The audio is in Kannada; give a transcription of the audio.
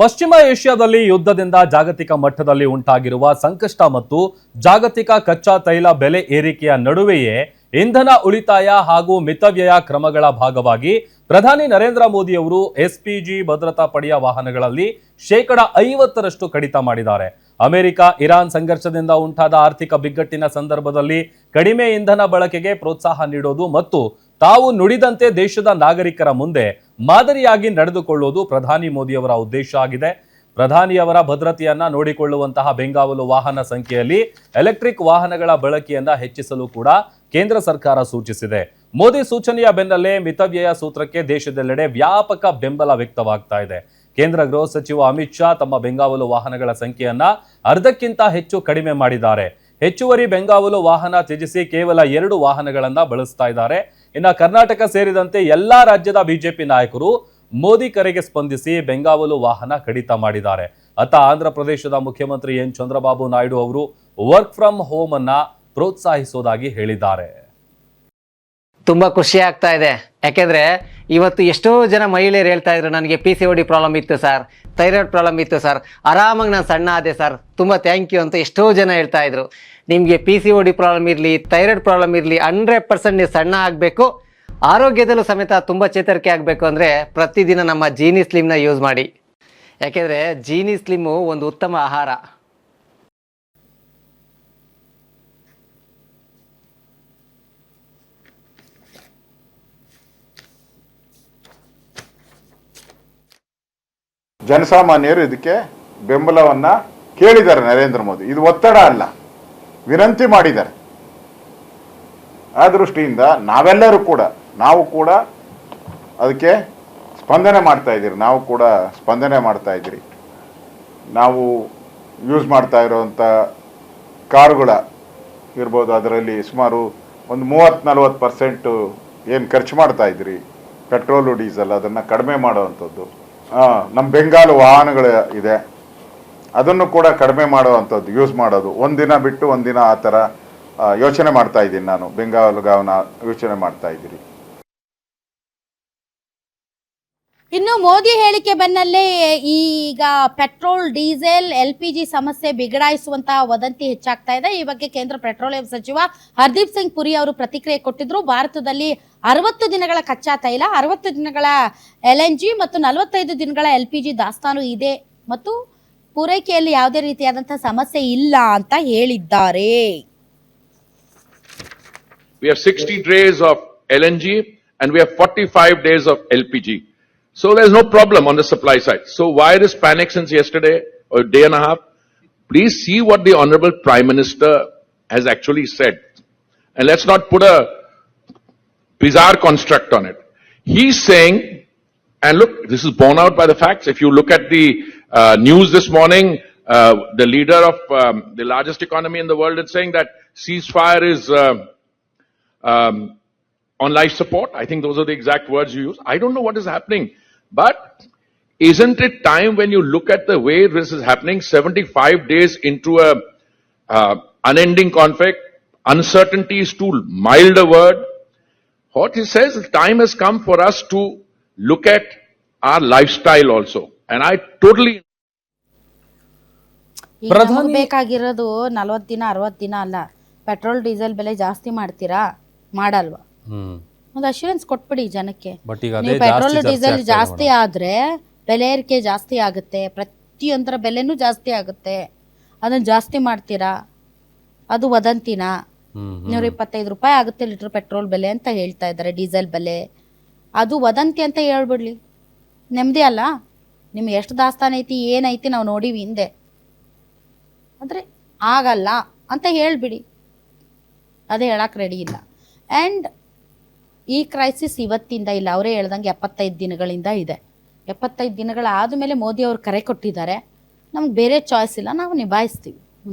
ಪಶ್ಚಿಮ ಏಷ್ಯಾದಲ್ಲಿ ಯುದ್ಧದಿಂದ ಜಾಗತಿಕ ಮಟ್ಟದಲ್ಲಿ ಉಂಟಾಗಿರುವ ಸಂಕಷ್ಟ ಮತ್ತು ಜಾಗತಿಕ ಕಚ್ಚಾ ತೈಲ ಬೆಲೆ ಏರಿಕೆಯ ನಡುವೆಯೇ ಇಂಧನ ಉಳಿತಾಯ ಹಾಗೂ ಮಿತವ್ಯಯ ಕ್ರಮಗಳ ಭಾಗವಾಗಿ ಪ್ರಧಾನಿ ನರೇಂದ್ರ ಮೋದಿ ಅವರು ಎಸ್ಪಿಜಿ ಭದ್ರತಾ ಪಡೆಯ ವಾಹನಗಳಲ್ಲಿ 50% ಕಡಿತ ಮಾಡಿದ್ದಾರೆ. ಅಮೆರಿಕ ಇರಾನ್ ಸಂಘರ್ಷದಿಂದ ಉಂಟಾದ ಆರ್ಥಿಕ ಬಿಕ್ಕಟ್ಟಿನ ಸಂದರ್ಭದಲ್ಲಿ ಕಡಿಮೆ ಇಂಧನ ಬಳಕೆಗೆ ಪ್ರೋತ್ಸಾಹ ನೀಡೋದು ಮತ್ತು ತಾವು ನುಡಿದಂತೆ ದೇಶದ ನಾಗರಿಕರ ಮುಂದೆ ಮಾದರಿಯಾಗಿ ನಡೆದುಕೊಳ್ಳುವುದು ಪ್ರಧಾನಿ ಮೋದಿಯವರ ಉದ್ದೇಶ ಆಗಿದೆ. ಪ್ರಧಾನಿಯವರ ಭದ್ರತೆಯನ್ನ ನೋಡಿಕೊಳ್ಳುವಂತಹ ಬೆಂಗಾವಲು ವಾಹನ ಸಂಖ್ಯೆಯಲ್ಲಿ ಎಲೆಕ್ಟ್ರಿಕ್ ವಾಹನಗಳ ಬಳಕೆಯನ್ನ ಹೆಚ್ಚಿಸಲು ಕೂಡ ಕೇಂದ್ರ ಸರ್ಕಾರ ಸೂಚಿಸಿದೆ. ಮೋದಿ ಸೂಚನೆಯ ಬೆನ್ನಲ್ಲೇ ಮಿತವ್ಯಯ ಸೂತ್ರಕ್ಕೆ ದೇಶದೆಲ್ಲೆಡೆ ವ್ಯಾಪಕ ಬೆಂಬಲ ವ್ಯಕ್ತವಾಗ್ತಾ ಇದೆ. ಕೇಂದ್ರ ಗೃಹ ಸಚಿವ ಅಮಿತ್ ಶಾ ತಮ್ಮ ಬೆಂಗಾವಲು ವಾಹನಗಳ ಸಂಖ್ಯೆಯನ್ನ ಅರ್ಧಕ್ಕಿಂತ ಹೆಚ್ಚು ಕಡಿಮೆ ಮಾಡಿದ್ದಾರೆ. ಹೆಚ್ಚುವರಿ ಬೆಂಗಾವಲು ವಾಹನ ತ್ಯಜಿಸಿ ಕೇವಲ 2 ವಾಹನಗಳನ್ನ ಬಳಸ್ತಾ ಇದ್ದಾರೆ. ಇನ್ನು ಕರ್ನಾಟಕ ಸೇರಿದಂತೆ ಎಲ್ಲಾ ರಾಜ್ಯದ ಬಿಜೆಪಿ ನಾಯಕರು ಮೋದಿ ಕರೆಗೆ ಸ್ಪಂದಿಸಿ ಬೆಂಗಾವಲು ವಾಹನ ಕಡಿತ ಮಾಡಿದ್ದಾರೆ. ಅತ್ತ ಆಂಧ್ರ ಪ್ರದೇಶದ ಮುಖ್ಯಮಂತ್ರಿ ಎನ್ ಚಂದ್ರಬಾಬು ನಾಯ್ಡು ಅವರು ವರ್ಕ್ ಫ್ರಮ್ ಹೋಮ್ ಅನ್ನ ಪ್ರೋತ್ಸಾಹಿಸುವುದಾಗಿ ಹೇಳಿದ್ದಾರೆ. ತುಂಬಾ ಖುಷಿ ಆಗ್ತಾ ಇದೆ. ಯಾಕೆಂದ್ರೆ ಇವತ್ತು ಎಷ್ಟೋ ಜನ ಮಹಿಳೆಯರು ಹೇಳ್ತಾ ಇದ್ರು, ನನಗೆ PCOD ಪ್ರಾಬ್ಲಮ್ ಇತ್ತು ಸರ್, ಥೈರಾಯ್ಡ್ ಪ್ರಾಬ್ಲಮ್ ಇತ್ತು ಸರ್, ಆರಾಮಾಗಿ ನಾನು ಸಣ್ಣ ಆದೆ ಸರ್, ತುಂಬ ಥ್ಯಾಂಕ್ ಯು ಅಂತ ಎಷ್ಟೋ ಜನ ಹೇಳ್ತಾ ಇದ್ರು. ನಿಮಗೆ PCOD ಪ್ರಾಬ್ಲಮ್ ಇರಲಿ, ಥೈರಾಯ್ಡ್ ಪ್ರಾಬ್ಲಮ್ ಇರಲಿ, 100% ನೀವು ಸಣ್ಣ ಆಗಬೇಕು, ಆರೋಗ್ಯದಲ್ಲೂ ಸಮೇತ ತುಂಬ ಚೇತರಿಕೆ ಆಗಬೇಕು ಅಂದರೆ ಪ್ರತಿದಿನ ನಮ್ಮ ಜೀನಿ ಸ್ಲಿಮ್ನ ಯೂಸ್ ಮಾಡಿ. ಯಾಕೆಂದರೆ ಜೀನಿ ಸ್ಲಿಮ್ಮು ಒಂದು ಉತ್ತಮ ಆಹಾರ. ಜನಸಾಮಾನ್ಯರು ಇದಕ್ಕೆ ಬೆಂಬಲವನ್ನ ಕೇಳಿದ್ದಾರೆ. ನರೇಂದ್ರ ಮೋದಿ ಇದು ಒತ್ತಡ ಅಲ್ಲ, ವಿನಂತಿ ಮಾಡಿದ್ದಾರೆ. ಆ ದೃಷ್ಟಿಯಿಂದ ನಾವು ಕೂಡ ಅದಕ್ಕೆ ಸ್ಪಂದನೆ ಮಾಡ್ತಾ ಇದ್ದೀರಿ. ನಾವು ಯೂಸ್ ಮಾಡ್ತಾ ಇರೋವಂಥ ಕಾರುಗಳ ಇರ್ಬೋದು, ಅದರಲ್ಲಿ ಸುಮಾರು ಒಂದು 30-40% ಏನು ಖರ್ಚು ಮಾಡ್ತಾ ಇದ್ದೀರಿ ಪೆಟ್ರೋಲು ಡೀಸೆಲ್, ಅದನ್ನು ಕಡಿಮೆ ಮಾಡುವಂಥದ್ದು. ನಮ್ಮ ಬೆಂಗಾಲು ವಾಹನಗಳು ಇದೆ, ಅದನ್ನು ಕೂಡ ಕಡಿಮೆ ಮಾಡುವಂಥದ್ದು, ಯೂಸ್ ಮಾಡೋದು. ಒಂದಿನ ಬಿಟ್ಟು ಒಂದಿನ ಆ ಥರ ಯೋಚನೆ ಮಾಡ್ತಾ ಇದ್ದೀನಿ. ನಾನು ಬೆಂಗಾವಲು ಯೋಚನೆ ಮಾಡ್ತಾ ಇದ್ದೀನಿ. ಇನ್ನು ಮೋದಿ ಹೇಳಿಕೆ ಬೆನ್ನಲ್ಲೇ ಈಗ ಪೆಟ್ರೋಲ್, ಡೀಸೆಲ್, LPG ಸಮಸ್ಯೆ ಬಿಗಡಾಯಿಸುವಂತಹ ವದಂತಿ ಹೆಚ್ಚಾಗ್ತಾ ಇದೆ. ಈ ಬಗ್ಗೆ ಕೇಂದ್ರ ಪೆಟ್ರೋಲಿಯಂ ಸಚಿವ ಹರ್ದೀಪ್ ಸಿಂಗ್ ಪುರಿ ಅವರು ಪ್ರತಿಕ್ರಿಯೆ ಕೊಟ್ಟಿದ್ರು. ಭಾರತದಲ್ಲಿ 60 ದಿನಗಳ ಕಚ್ಚಾ ತೈಲ, 60 ದಿನಗಳ LNG ಮತ್ತು 45 ದಿನಗಳ LPG ದಾಸ್ತಾನು ಇದೆ ಮತ್ತು ಪೂರೈಕೆಯಲ್ಲಿ ಯಾವುದೇ ರೀತಿಯಾದಂತಹ ಸಮಸ್ಯೆ ಇಲ್ಲ ಅಂತ ಹೇಳಿದ್ದಾರೆ. We have 60 days of LNG and we have 45 days of LPG. So there's no problem on the supply side. So why this panic since yesterday or a day and a half? Please see what the Honorable Prime Minister has actually said. And let's not put a bizarre construct on it. He's saying, and look, this is borne out by the facts. If you look at the news this morning, the leader of the largest economy in the world is saying that ceasefire is on life support. I think those are the exact words you use. I don't know what is happening. But isn't it time, when you look at the way this is happening, 75 days into a unending conflict, uncertainty is too mild a word. What he says, time has come for us to look at our lifestyle also. And I totally... ಬೇಕಾಗಿರೋದು 40 ದಿನ 60 ದಿನ ಅಲ್ಲ. ಪೆಟ್ರೋಲ್ ಡೀಸೆಲ್ ಬೆಲೆ ಜಾಸ್ತಿ ಮಾಡ್ತೀರಾ? ಮಾಡಲ್ವಾ? ಒಂದು ಅಶ್ಯೂರೆನ್ಸ್ ಕೊಟ್ಬಿಡಿ ಜನಕ್ಕೆ. ನೀವು ಪೆಟ್ರೋಲ್ ಡೀಸೆಲ್ ಜಾಸ್ತಿ ಆದ್ರೆ ಬೆಲೆ ಏರಿಕೆ ಜಾಸ್ತಿ ಆಗುತ್ತೆ, ಪ್ರತಿಯೊಂದರ ಬೆಲೆನೂ ಜಾಸ್ತಿ ಆಗುತ್ತೆ. ಅದನ್ನ ಜಾಸ್ತಿ ಮಾಡ್ತೀರಾ? ಅದು ವದಂತಿನ. 125 ರೂಪಾಯಿ ಆಗುತ್ತೆ ಲೀಟರ್ ಪೆಟ್ರೋಲ್ ಬೆಲೆ ಅಂತ ಹೇಳ್ತಾ ಇದ್ದಾರೆ. ಡೀಸೆಲ್ ಬೆಲೆ ಅದು ವದಂತಿ ಅಂತ ಹೇಳ್ಬಿಡ್ಲಿ, ನೆಮ್ಮದಿ ಅಲ್ಲ. ನಿಮ್ಗೆ ಎಷ್ಟು ದಾಸ್ತಾನ ಐತಿ, ಏನೈತಿ ನಾವು ನೋಡಿವಿ ಹಿಂದೆ. ಆದರೆ ಆಗಲ್ಲ ಅಂತ ಹೇಳ್ಬಿಡಿ, ಅದೇ ಹೇಳಕ್ಕೆ ರೆಡಿ ಇಲ್ಲ. ಆ್ಯಂಡ್ ಈ ಕ್ರೈಸಿಸ್ ಇವತ್ತಿಂದ ಇಲ್ಲ, ಅವರೇ ಹೇಳ್ದಂಗೆ 75 ದಿನಗಳಿಂದ ಇದೆ. 75 ದಿನಗಳಾದ ಮೇಲೆ ಮೋದಿ ಅವರು ಕರೆ ಕೊಟ್ಟಿದ್ದಾರೆ. ನಮ್ಗೆ ಬೇರೆ ಚಾಯ್ಸ್ ಇಲ್ಲ, ನಾವು ನಿಭಾಯಿಸ್ತೀವಿ.